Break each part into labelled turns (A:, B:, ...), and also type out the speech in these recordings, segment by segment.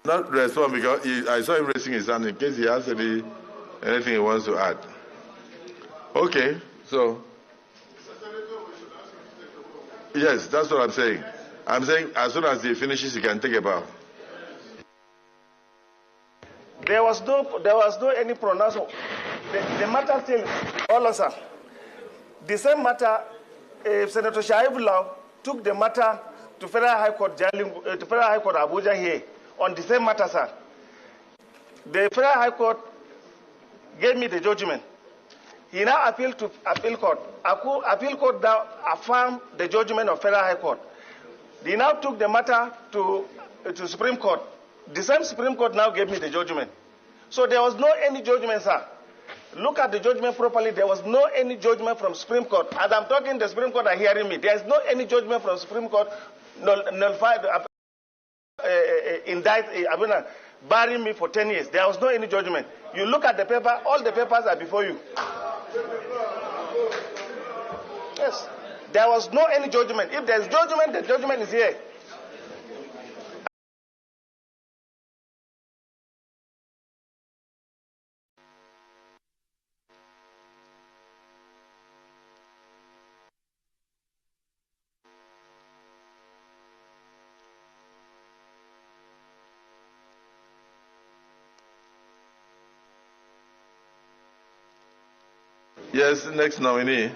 A: Not respond because I saw him raising his hand in case he has anything he wants to add. Okay, so. Yes, that's what I'm saying. I'm saying as soon as he finishes, he can take a bow.
B: There was no any pronouncement. The matter still, all of us. The same matter, Senator Shaibullah took the matter to Federal High Court, to Federal High Court Abuja here on the same matter, sir. The Federal High Court gave me the judgment. He now appealed to Appeal Court. Appeal Court now affirmed the judgment of Federal High Court. They now took the matter to Supreme Court. The same Supreme Court now gave me the judgment. So there was no any judgment, sir. Look at the judgment properly. There was no any judgment from Supreme Court. As I'm talking, the Supreme Court are hearing me. There is no any judgment from Supreme Court nullified, barring me for 10 years. There was no any judgment. You look at the paper, all the papers are before you. Yes. There was no any judgment. If there's judgment, the judgment is here.
A: Yes, next nominee.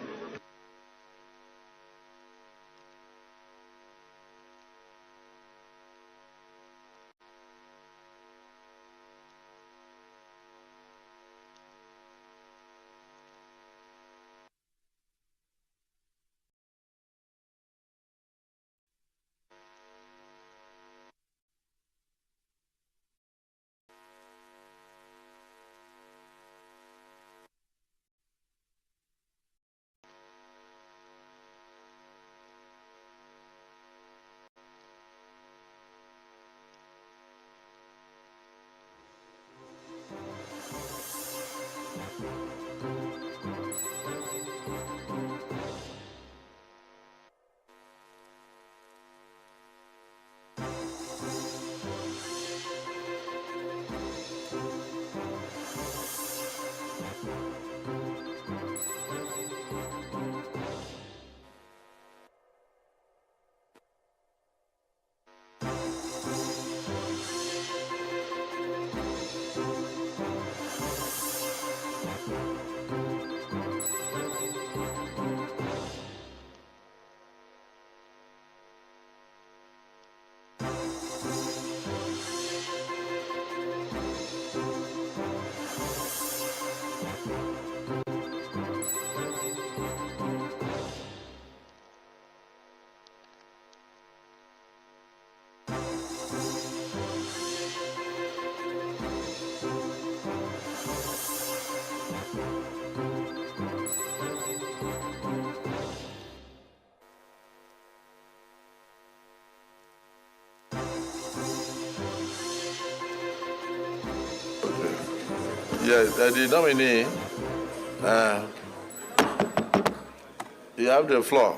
A: Yes, the nominee, you have the floor.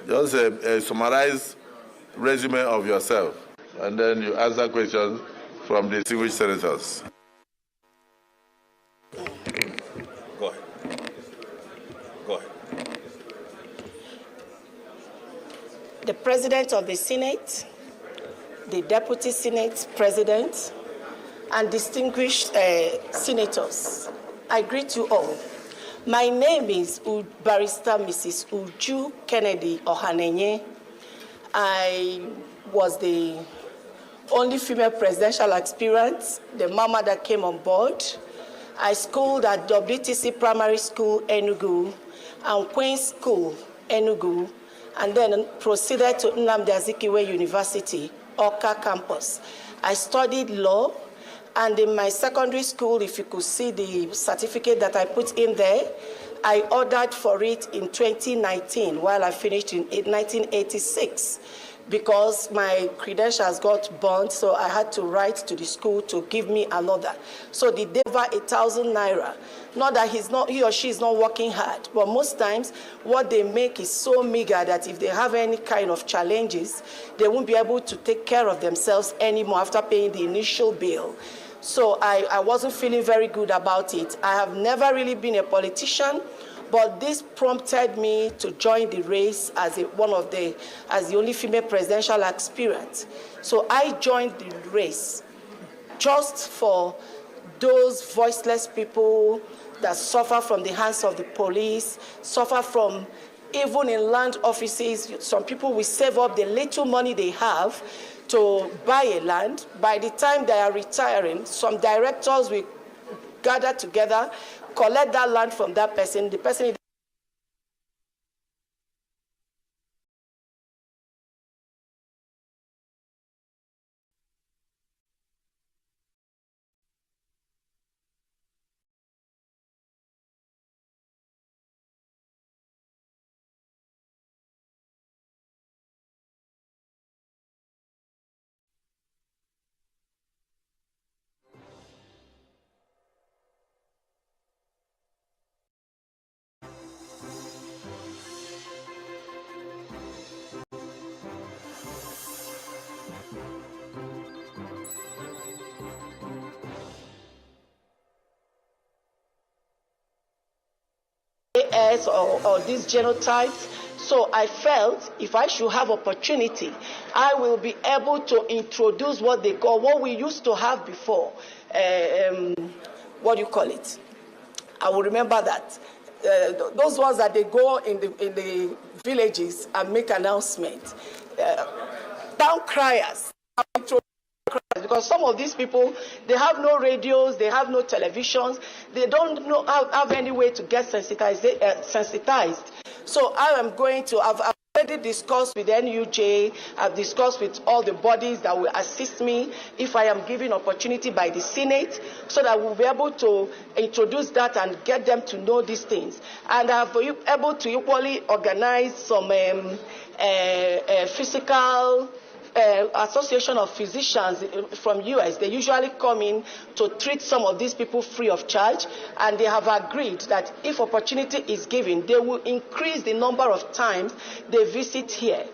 A: Just a summarized resume of yourself, and then you answer questions from the distinguished senators.
C: Go ahead. Go ahead.
D: The President of the Senate, the Deputy Senate President, and distinguished senators, I greet you all. My name is Barrister Mrs. Uju Kennedy Ohanenye. I was the only female presidential aspirant, the mama that came on board. I schooled at WTC Primary School, Enugu, and Queen's School, Enugu, and then proceeded to Nnamdi Azikiwe University, Awka campus. I studied law. And in my secondary school, if you could see the certificate that I put in there, I ordered for it in 2019 while I finished in 1986. because my credentials got burnt, so I had to write to the school to give me another. So they gave her 1,000 naira. Not that he or she is not working hard, but most times what they make is so meager that if they have any kind of challenges, they won't be able to take care of themselves anymore after paying the initial bill. So I wasn't feeling very good about it. I have never really been a politician, but this prompted me to join the race as the only female presidential aspirant. So I joined the race just for those voiceless people that suffer from the hands of the police, suffer from, even in land offices, some people will save up the little money they have to buy a land. By the time they are retiring, some directors will gather together, collect that land from that person. The person or these genotypes. So I felt if I should have opportunity, I will be able to introduce what they call, what we used to have before. What do you call it? I will remember that. Those ones that they go in the villages and make announcements. Town criers. Because some of these people, they have no radios, they have no televisions, they don't know have any way to get sensitized. So I am going to, I've already discussed with the NUJ, I've discussed with all the bodies that will assist me if I am given opportunity by the Senate, so that we'll be able to introduce that and get them to know these things. And I've been able to equally organize some physical association of physicians from US. They usually come in to treat some of these people free of charge, and they have agreed that if opportunity is given, they will increase the number of times they visit here.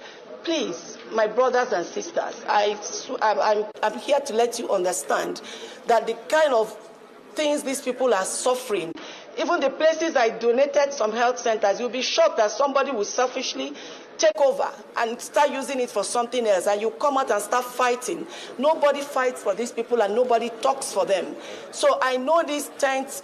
D: Please, my brothers and sisters, I'm here to let you understand that the kind of things these people are suffering, even the places I donated some health centers, you'll be shocked that somebody will selfishly take over and start using it for something else, and you come out and start fighting. Nobody fights for these people and nobody talks for them. So I know this 10th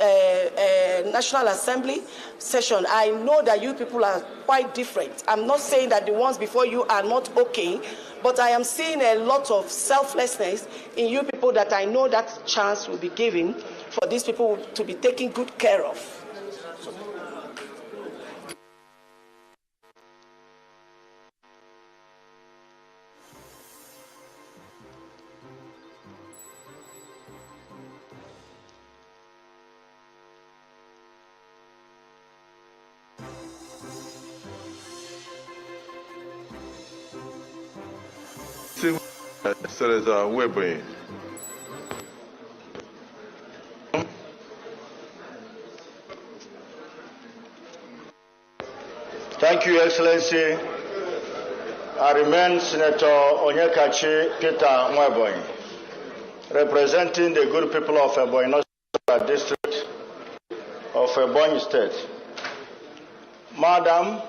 D: National Assembly session, I know that you people are quite different. I'm not saying that the ones before you are not okay, but I am seeing a lot of selflessness in you people that I know that chance will be given for these people to be taken good care of.
A: Senator Webby.
E: Thank you, Excellency. I remain Senator Onyekachi Peter Mwebonyi, representing the good people of Ebonyi District of Ebonyi State. Madam,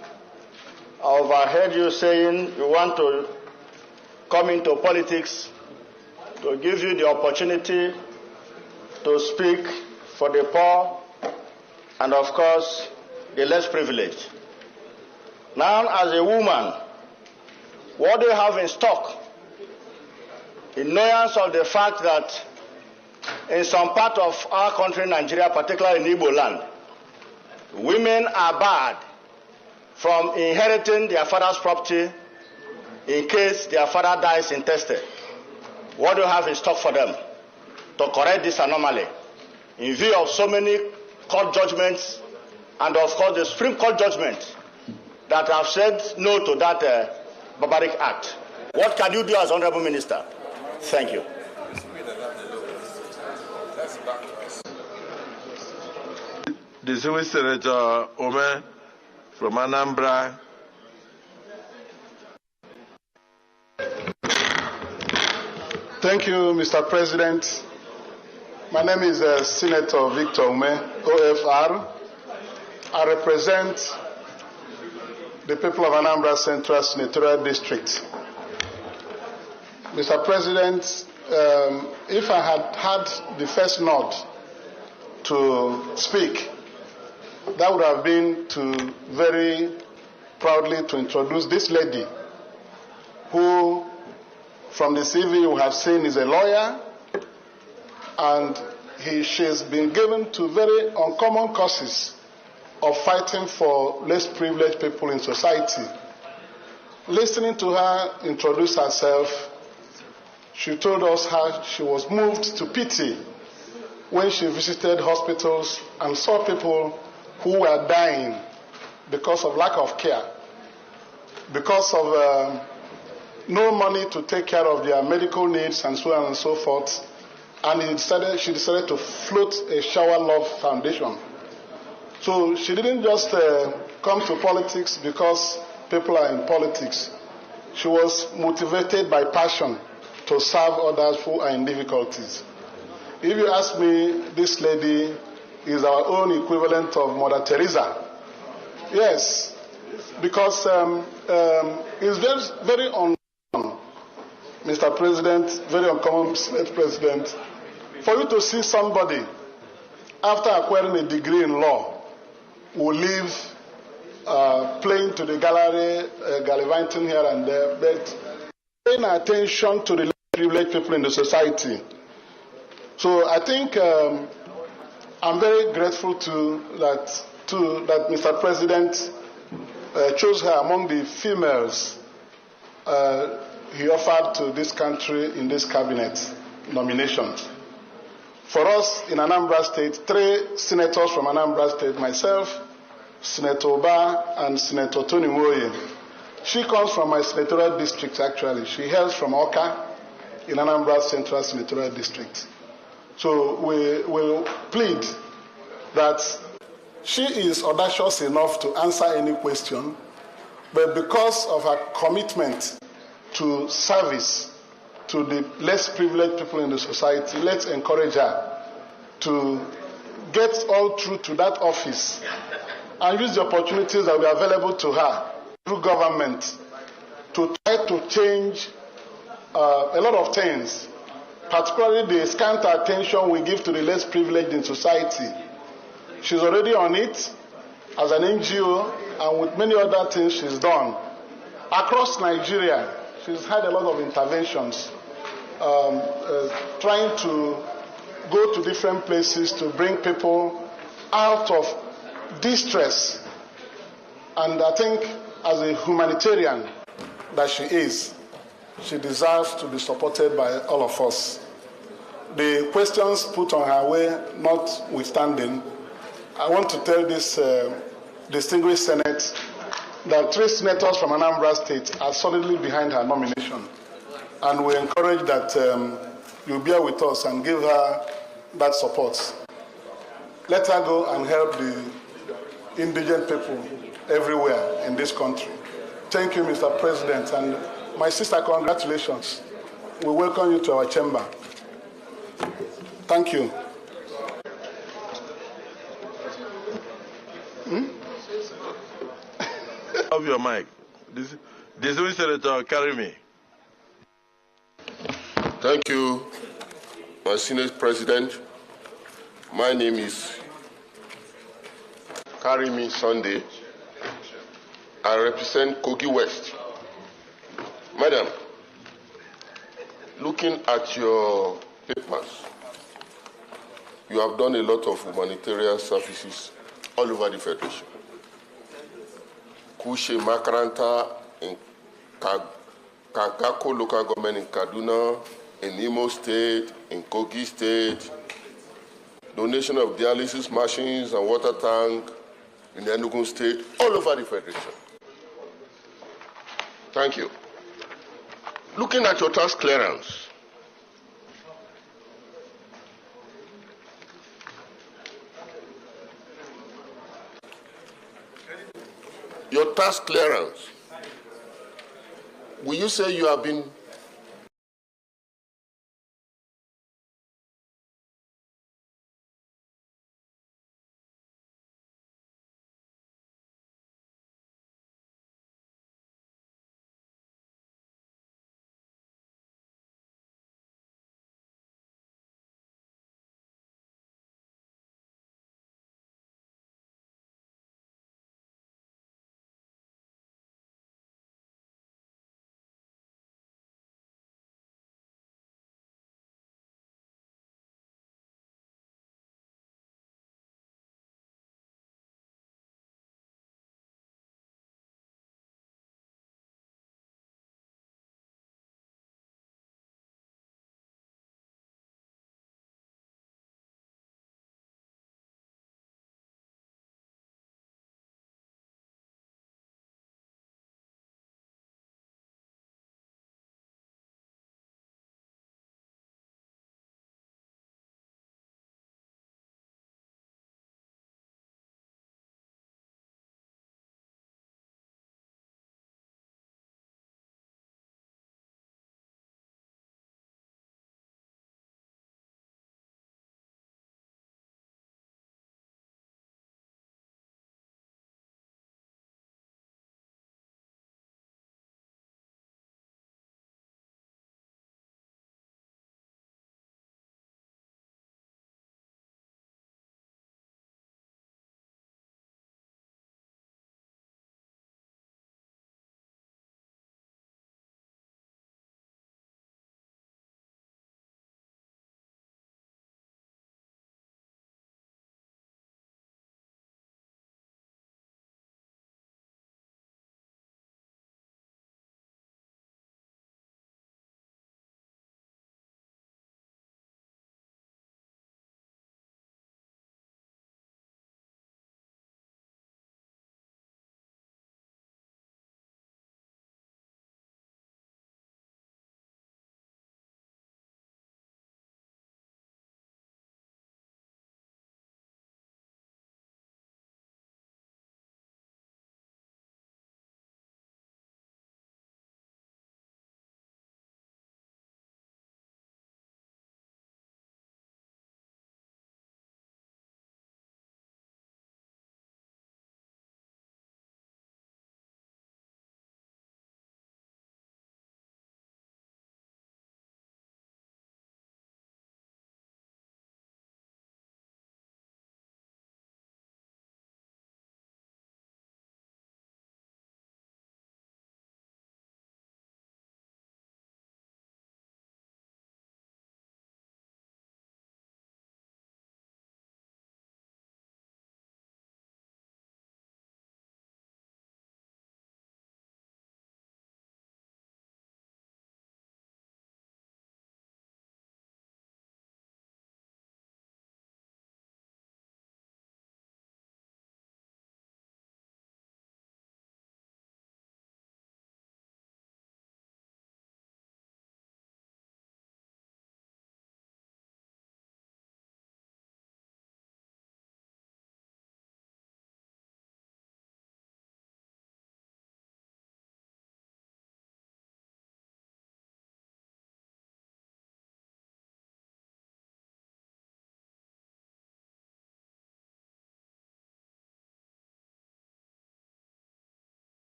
E: I overheard you saying you want to come into politics to give you the opportunity to speak for the poor and, of course, the less privileged. Now, as a woman, what do you have in stock in knowledge of the fact that in some part of our country, Nigeria, particularly in Igbo land, women are barred from inheriting their father's property in case their father dies intestate? What do you have in stock for them to correct this anomaly in view of so many court judgments and, of course, the Supreme Court judgment that have said no to that barbaric act? What can you do as Honorable Minister? Thank you.
A: Distinguished Senator Ome from Anambra.
F: Thank you, Mr. President. My name is Senator Victor Ome, OFR. I represent the people of Anambra Central Senatorial District. Mr. President, if I had had the first nod to speak, that would have been to very proudly to introduce this lady who, from the CV you have seen, is a lawyer, and she's been given to very uncommon causes of fighting for less privileged people in society. Listening to her introduce herself, she told us how she was moved to pity when she visited hospitals and saw people who were dying because of lack of care, because of no money to take care of their medical needs and so on and so forth. And she decided to float a Shower Love Foundation. So she didn't just come to politics because people are in politics. She was motivated by passion to serve others who are in difficulties. If you ask me, this lady is our own equivalent of Mother Teresa. Yes, because it's very uncommon, Mr. President, very uncommon, Senate President, for you to see somebody, after acquiring a degree in law, who leave playing to the gallery, gallivanting here and there, but paying attention to the less privileged people in the society. So I think I'm very grateful that Mr. President chose her among the females he offered to this country in this cabinet nomination. For us in Anambra State, 3 senators from Anambra State, myself, Senator Oba, and Senator Tony Moye. She comes from my senatorial district, actually. She hails from Oka in Anambra Central Senatorial District. So we will plead that she is audacious enough to answer any question, but because of her commitment to service to the less privileged people in the society, let's encourage her to get all through to that office and use the opportunities that will be available to her through government to try to change a lot of things, particularly the scant attention we give to the less privileged in society. She's already on it as an NGO, and with many other things she's done. Across Nigeria, she's had a lot of interventions, trying to go to different places to bring people out of distress. And I think as a humanitarian that she is, she deserves to be supported by all of us. The questions put on her way notwithstanding, I want to tell this distinguished Senate that 3 senators from Anambra State are solidly behind her nomination. And we encourage that you bear with us and give her that support. Let her go and help the indigent people everywhere in this country. Thank you, Mr. President. And my sister, congratulations. We welcome you to our chamber. Thank you.
A: Have your mic. This is Senator Karimi.
G: Thank you, my Senate President. My name is Karimi Sunday. I represent Kogi West. Madam, looking at your papers, you have done a lot of humanitarian services all over the Federation. Kushe Makaranta in Kakako local government in Kaduna, in Imo State, in Kogi State, donation of dialysis machines and water tank in Enugu State, all over the Federation. Thank you. Looking at your tax clearance, will you say you have been